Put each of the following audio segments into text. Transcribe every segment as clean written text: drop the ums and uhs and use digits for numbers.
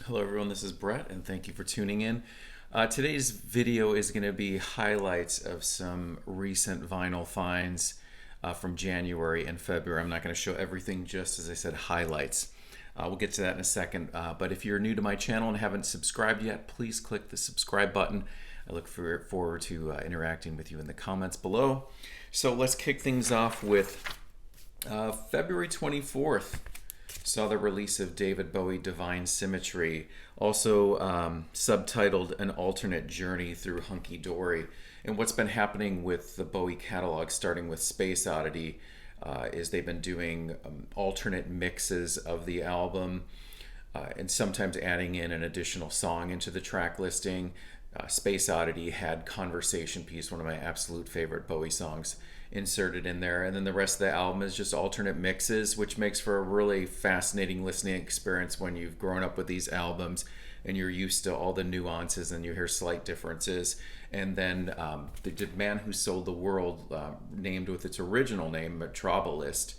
Hello everyone, this is Brett and thank you for tuning in. Today's video is going to be highlights of some recent vinyl finds from January and February. I'm not going to show everything, just as I said, highlights. We'll get to that in a second, but if you're new to my channel and haven't subscribed yet, please click the subscribe button. I look forward to interacting with you in the comments below. So let's kick things off with February 24th. Saw the release of David Bowie Divine Symmetry, also subtitled An Alternate Journey Through Hunky Dory. And what's been happening with the Bowie catalog, starting with Space Oddity, is they've been doing alternate mixes of the album and sometimes adding in an additional song into the track listing. Space Oddity had Conversation Piece, one of my absolute favorite Bowie songs, inserted in there, and then the rest of the album is just alternate mixes, which makes for a really fascinating listening experience when you've grown up with these albums and you're used to all the nuances and you hear slight differences. And then the Man Who Sold the World, named with its original name Metrobolist,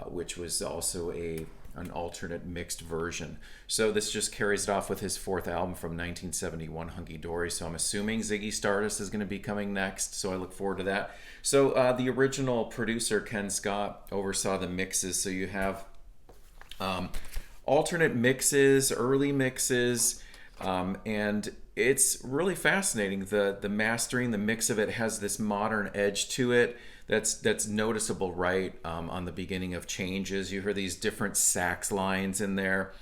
which was also an alternate mixed version. So this just carries it off with his fourth album from 1971, Hunky Dory. So I'm assuming Ziggy Stardust is going to be coming next, so I look forward to that. So the original producer, Ken Scott, oversaw the mixes. So you have alternate mixes, early mixes, and it's really fascinating. The mastering, the mix of it has this modern edge to it that's noticeable right on the beginning of Changes. You hear these different sax lines in there.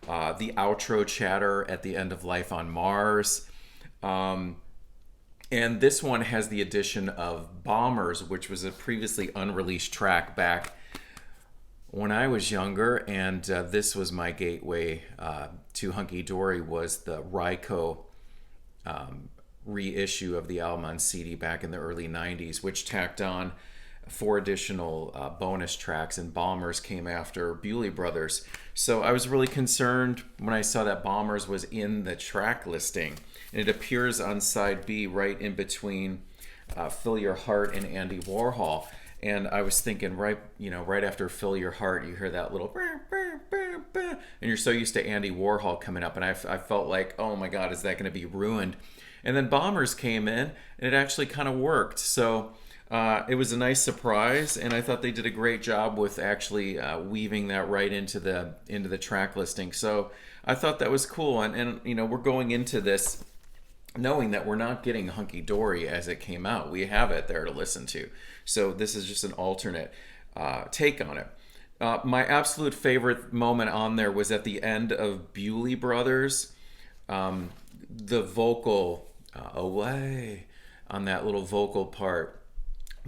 The outro chatter at the end of Life on Mars. And this one has the addition of Bombers, which was a previously unreleased track back when I was younger, and this was my gateway to Hunky Dory, was the Ryko reissue of the album on CD back in the early 90s, which tacked on 4 additional bonus tracks, and Bombers came after Bowie Brothers. So I was really concerned when I saw that Bombers was in the track listing, and it appears on side B right in between Fill Your Heart and Andy Warhol. And I was thinking, right after Fill Your Heart, you hear that little bah, bah, bah, bah, and you're so used to Andy Warhol coming up, and I felt like, oh my God, is that going to be ruined? And then Bombers came in, and it actually kind of worked. So it was a nice surprise, and I thought they did a great job with actually weaving that right into the track listing. So I thought that was cool, and we're going into this knowing that we're not getting Hunky Dory as it came out. We have it there to listen to. So this is just an alternate take on it. My absolute favorite moment on there was at the end of Bowie Brothers. The vocal away on that little vocal part,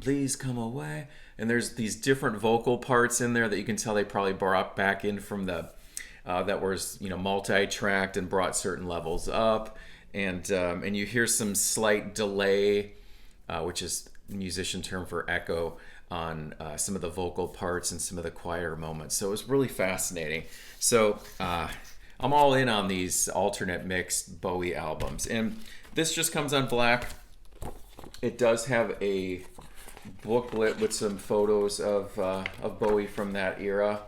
please come away, and there's these different vocal parts in there that you can tell they probably brought back in from the that was multi-tracked and brought certain levels up, and you hear some slight delay, which is a musician term for echo, on some of the vocal parts and some of the quieter moments. So it was really fascinating. So I'm all in on these alternate mixed Bowie albums, and this just comes on black. It does have a booklet with some photos of Bowie from that era,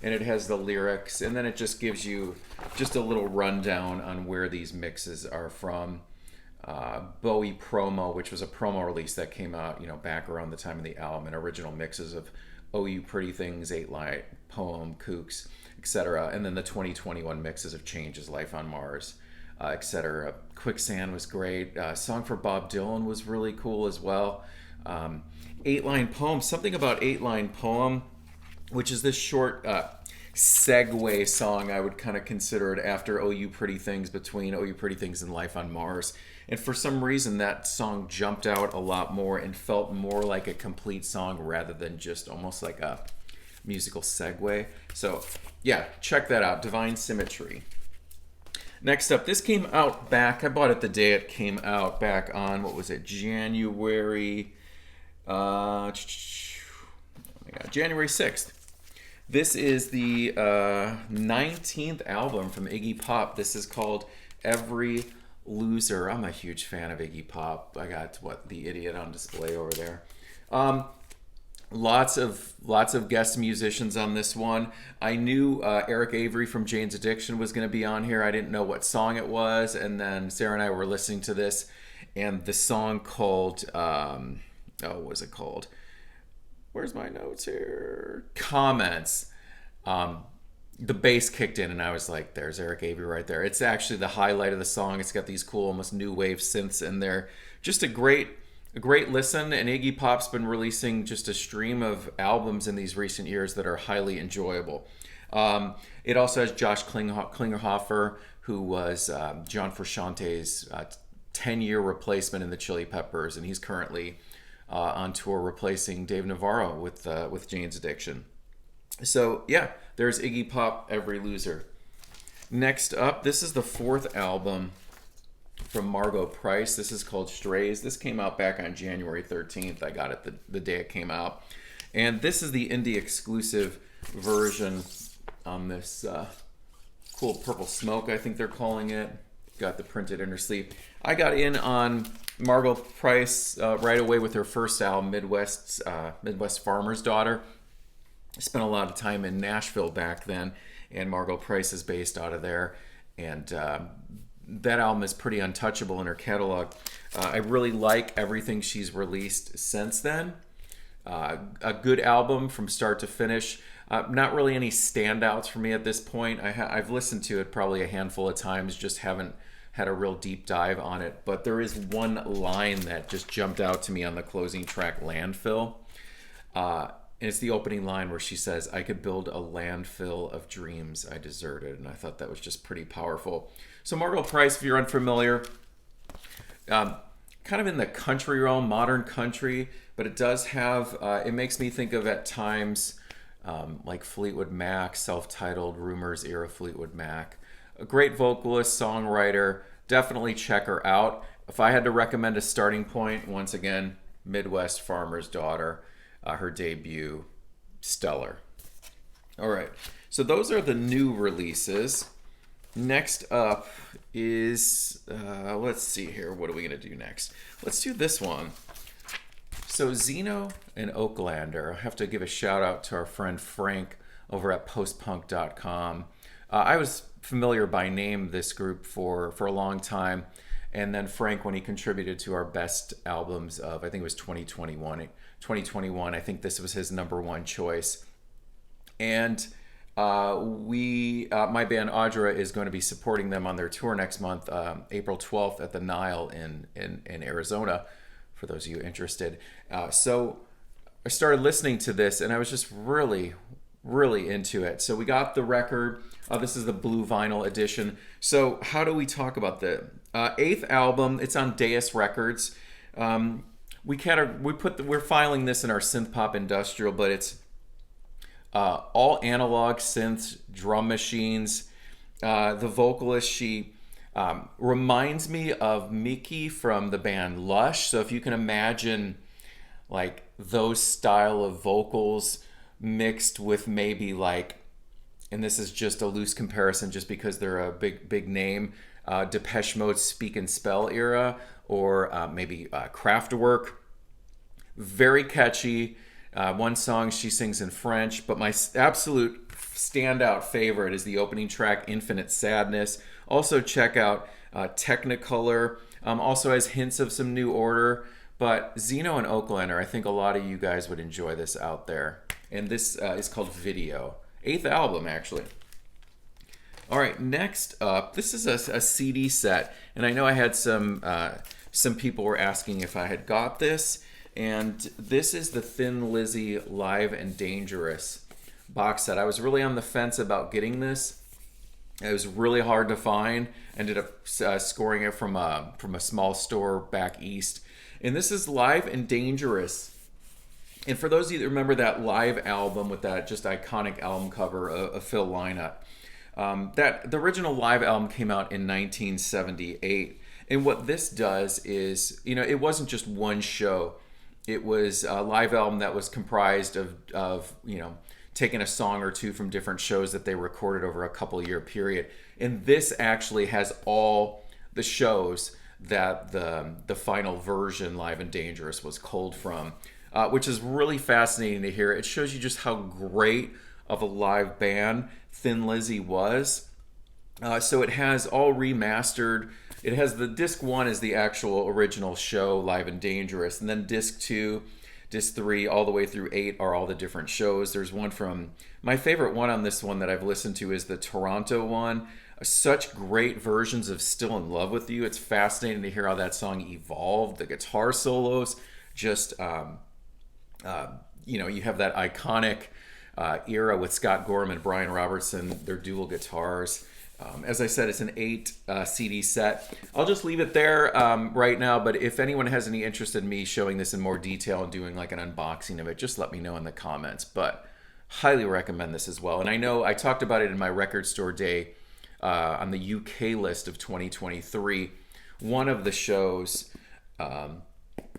and it has the lyrics, and then it just gives you just a little rundown on where these mixes are from. Bowie Promo, which was a promo release that came out back around the time of the album, and original mixes of Oh You Pretty Things, 8-Line Poem, Kooks, etc. And then the 2021 mixes of Changes, Life on Mars, etc. Quicksand was great. Song for Bob Dylan was really cool as well. 8-Line Poem, something about 8-Line Poem, which is this short segue song, I would kind of consider it, after Oh You Pretty Things, between Oh You Pretty Things and Life on Mars. And for some reason, that song jumped out a lot more and felt more like a complete song rather than just almost like a musical segue. So yeah, check that out, Divine Symmetry. Next up, this came out back, I bought it the day it came out, back on, what was it, January, oh my God, January 6th. This is the 19th album from Iggy Pop. This is called Every Loser. I'm a huge fan of Iggy Pop. I got, the Idiot on display over there. Lots of guest musicians on this one. I knew Eric Avery from Jane's Addiction was going to be on here. I didn't know what song it was, and then Sarah and I were listening to this, and the song called what was it called? Where's my notes here? Comments. The bass kicked in, and I was like, "There's Eric Avery right there." It's actually the highlight of the song. It's got these cool, almost new wave synths in there. Just a great listen. And Iggy Pop's been releasing just a stream of albums in these recent years that are highly enjoyable. It also has Josh Klinghoffer, who was John Frusciante's 10-year replacement in the Chili Peppers, and he's currently on tour replacing Dave Navarro with Jane's Addiction. So yeah, there's Iggy Pop, Every Loser. Next up, this is the fourth album from Margo Price. This is called Strays. This came out back on January 13th. I got it the day it came out. And this is the indie exclusive version on this cool purple smoke, I think they're calling it. Got the printed inner sleeve. I got in on Margo Price right away with her first album, Midwest Farmer's Daughter. I spent a lot of time in Nashville back then, and Margo Price is based out of there. And that album is pretty untouchable in her catalog. I really like everything she's released since then. A good album from start to finish. Not really any standouts for me at this point. I've listened to it probably a handful of times, just haven't had a real deep dive on it. But there is one line that just jumped out to me on the closing track, Landfill. And it's the opening line where she says, "I could build a landfill of dreams I deserted." And I thought that was just pretty powerful. So Margo Price, if you're unfamiliar, kind of in the country realm, modern country, but it does have, it makes me think of at times like Fleetwood Mac, self-titled Rumors era Fleetwood Mac. A great vocalist, songwriter, definitely check her out. If I had to recommend a starting point, once again, Midwest Farmer's Daughter. Her debut, stellar. All right, so those are the new releases. Next up is, let's see here, what are we going to do next? Let's do this one. So Xeno and Oaklander, I have to give a shout out to our friend Frank over at postpunk.com. I was familiar by name this group for a long time. And then Frank, when he contributed to our best albums of, I think it was 2021, I think this was his number one choice. And my band Audra is going to be supporting them on their tour next month, April 12th at the Nile in Arizona, for those of you interested. So I started listening to this, and I was just really, really into it. So we got the record. This is the blue vinyl edition. So how do we talk about the eighth album? It's on Deus Records. We're filing this in our synth pop industrial, but it's all analog synths, drum machines. The vocalist, she reminds me of Mickey from the band Lush. So if you can imagine like those style of vocals mixed with maybe like, and this is just a loose comparison just because they're a big name, Depeche Mode Speak and Spell era, or maybe Kraftwerk. Very catchy. One song she sings in French, but my absolute standout favorite is the opening track, Infinite Sadness. Also check out Technicolor. Also has hints of some New Order, but Xeno and Oaklander, I think a lot of you guys would enjoy this out there. And this is called Video. Eighth album, actually. All right, next up, this is a CD set, and I know I had some people were asking if I had got this, and this is the Thin Lizzy Live and Dangerous box set. I was really on the fence about getting this. It was really hard to find. Ended up scoring it from a small store back east, and this is Live and Dangerous. And for those of you that remember that live album with that just iconic album cover of Phil Lynott, that the original live album came out in 1978. And what this does is, it wasn't just one show. It was a live album that was comprised of taking a song or two from different shows that they recorded over a couple-year period. And this actually has all the shows that the final version, Live and Dangerous, was culled from. which is really fascinating to hear. It shows you just how great of a live band Thin Lizzy was. So it has all remastered. It has the disc 1 is the actual original show, Live and Dangerous, and then disc 2, disc 3, all the way through 8 are all the different shows. There's one from my favorite one on this one that I've listened to is the Toronto one. Such great versions of Still in Love with You. It's fascinating to hear how that song evolved. The guitar solos, just you have that iconic era with Scott Gorham and Brian Robertson, their dual guitars. As I said, it's an 8 CD set. I'll just leave it there right now, but if anyone has any interest in me showing this in more detail and doing like an unboxing of it, just let me know in the comments. But highly recommend this as well. And I know I talked about it in my record store day on the UK list of 2023. One of the shows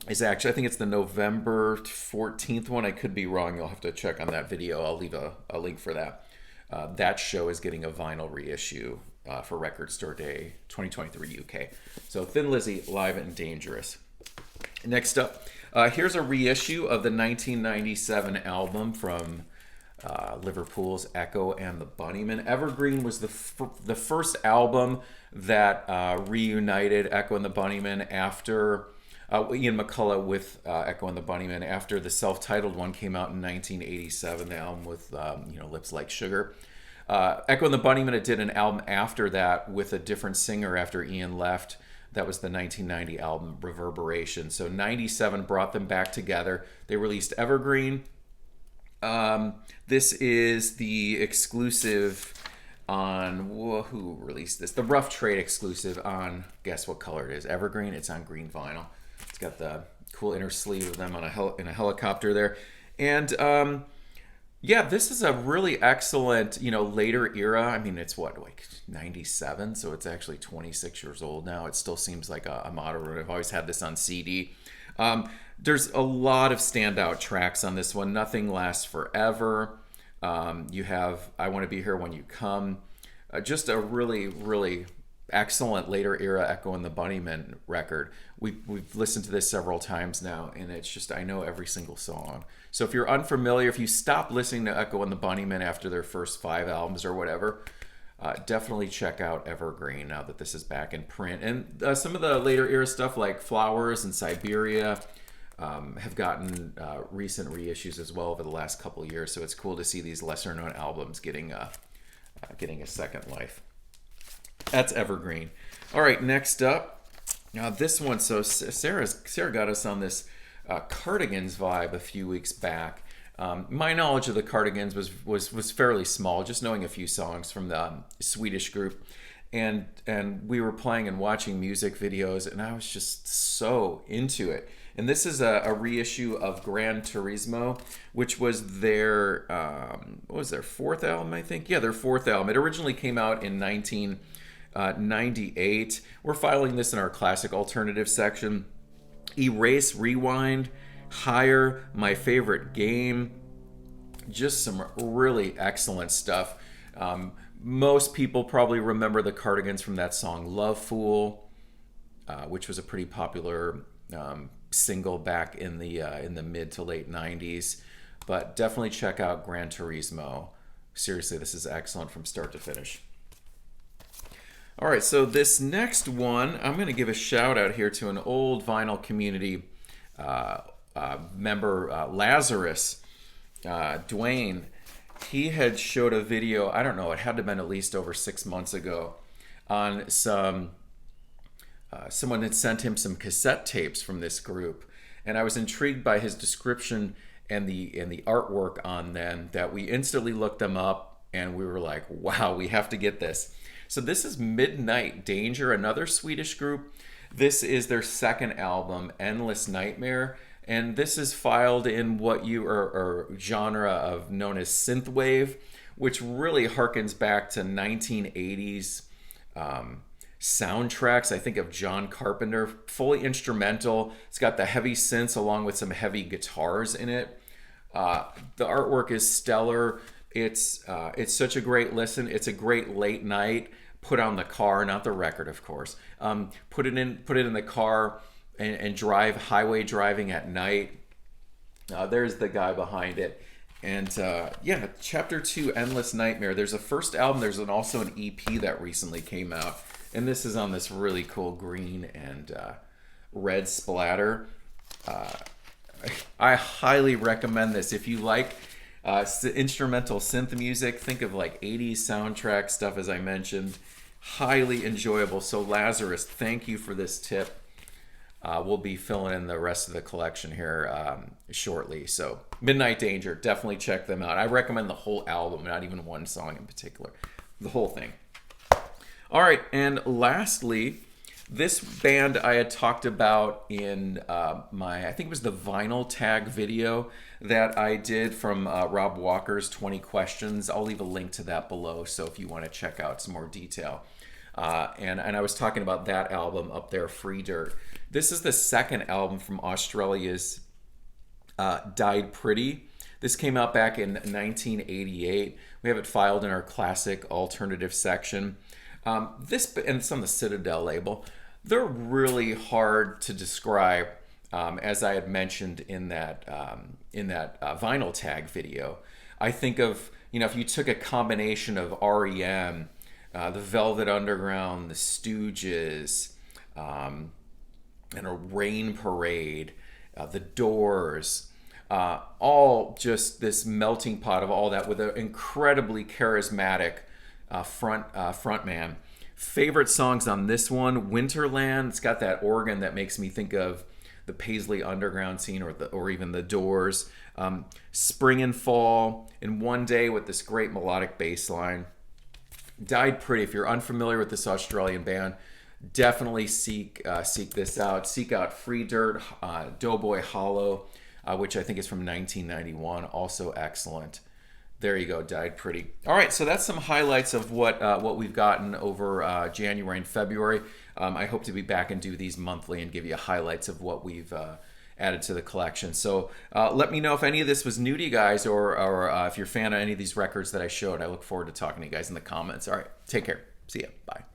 is actually, I think it's the November 14th one. I could be wrong. You'll have to check on that video. I'll leave a link for that. That show is getting a vinyl reissue for Record Store Day 2023 UK. So Thin Lizzy, Live and Dangerous. Next up, here's a reissue of the 1997 album from Liverpool's Echo and the Bunnymen. Evergreen was the first album that reunited Echo and the Bunnymen after Ian McCullough with Echo and the Bunnymen after the self-titled one came out in 1987, the album with Lips Like Sugar. Echo and the Bunnymen did an album after that with a different singer after Ian left. That was the 1990 album Reverberation. So 97 brought them back together. They released Evergreen. This is the exclusive on, who released this? The Rough Trade exclusive on, guess what color it is? Evergreen. It's on green vinyl. It's got the cool inner sleeve of them on in a helicopter there. And this is a really excellent, later era. I mean, it's like 97, so it's actually 26 years old now. It still seems like a modern one. I've always had this on CD. There's a lot of standout tracks on this one. Nothing Lasts Forever. You have I Want to Be Here When You Come. Just a really, really excellent later era Echo and the Bunnymen record. We've listened to this several times now, and it's just, I know every single song. So if you're unfamiliar, if you stop listening to Echo and the Bunnymen after their first 5 albums or whatever, definitely check out Evergreen now that this is back in print. And some of the later era stuff like Flowers and Siberia have gotten recent reissues as well over the last couple of years. So it's cool to see these lesser known albums getting a second life. That's Evergreen. All right, next up, this one. So Sarah got us on this Cardigans vibe a few weeks back. My knowledge of the Cardigans was fairly small, just knowing a few songs from the Swedish group, and we were playing and watching music videos, and I was just so into it. And this is a reissue of Gran Turismo, which was their their 4th album, I think. Yeah, their 4th album. It originally came out in 1998. We're filing this in our classic alternative section. Erase, Rewind, Higher, My Favorite Game. Just some really excellent stuff. Most people probably remember the Cardigans from that song Love Fool, which was a pretty popular single back in the mid to late 90s. But definitely check out Gran Turismo. Seriously, this is excellent from start to finish. All right, so this next one, I'm going to give a shout out here to an old vinyl community member, Lazarus, Dwayne. He had showed a video, I don't know, it had to have been at least over 6 months ago, on someone had sent him some cassette tapes from this group. And I was intrigued by his description and the artwork on them that we instantly looked them up and we were like, wow, we have to get this. So this is Midnight Danger, another Swedish group. This is their 2nd album, Endless Nightmare. And this is filed in what you are genre of known as synthwave, which really harkens back to 1980s soundtracks. I think of John Carpenter, fully instrumental. It's got the heavy synths along with some heavy guitars in it. The artwork is stellar. It's such a great listen. It's a great late night. Put on the car, not the record, of course. Put it in the car and drive highway driving at night. There's the guy behind it. And yeah, Chapter 2, Endless Nightmare. There's a first album. There's also an EP that recently came out. And this is on this really cool green and red splatter. I highly recommend this. If you like instrumental synth music, think of like 80s soundtrack stuff, as I mentioned. Highly enjoyable. So Lazarus, thank you for this tip. We'll be filling in the rest of the collection here shortly. So Midnight Danger, definitely check them out. I recommend the whole album, not even one song in particular. The whole thing. All right, and lastly, this band I had talked about in I think it was the vinyl tag video that I did from Rob Walker's 20 Questions. I'll leave a link to that below, so if you want to check out some more detail. And I was talking about that album up there, Free Dirt. This is the second album from Australia's Died Pretty. This came out back in 1988. We have it filed in our classic alternative section. And it's on the Citadel label. They're really hard to describe, as I had mentioned in that vinyl tag video. I think of, if you took a combination of REM, the Velvet Underground, the Stooges, and a Rain Parade, the Doors, all just this melting pot of all that with an incredibly charismatic frontman. Favorite songs on this one, Winterland. It's got that organ that makes me think of the Paisley Underground scene, or even the Doors. Spring and Fall, and One Day, with this great melodic bass line. Died Pretty. If you're unfamiliar with this Australian band, definitely seek this out. Seek out Free Dirt, Doughboy Hollow, which I think is from 1991. Also excellent. There you go, Died Pretty. All right, so that's some highlights of what we've gotten over January and February. I hope to be back and do these monthly and give you highlights of what we've added to the collection. So let me know if any of this was new to you guys, or if you're a fan of any of these records that I showed. I look forward to talking to you guys in the comments. All right, take care. See ya. Bye.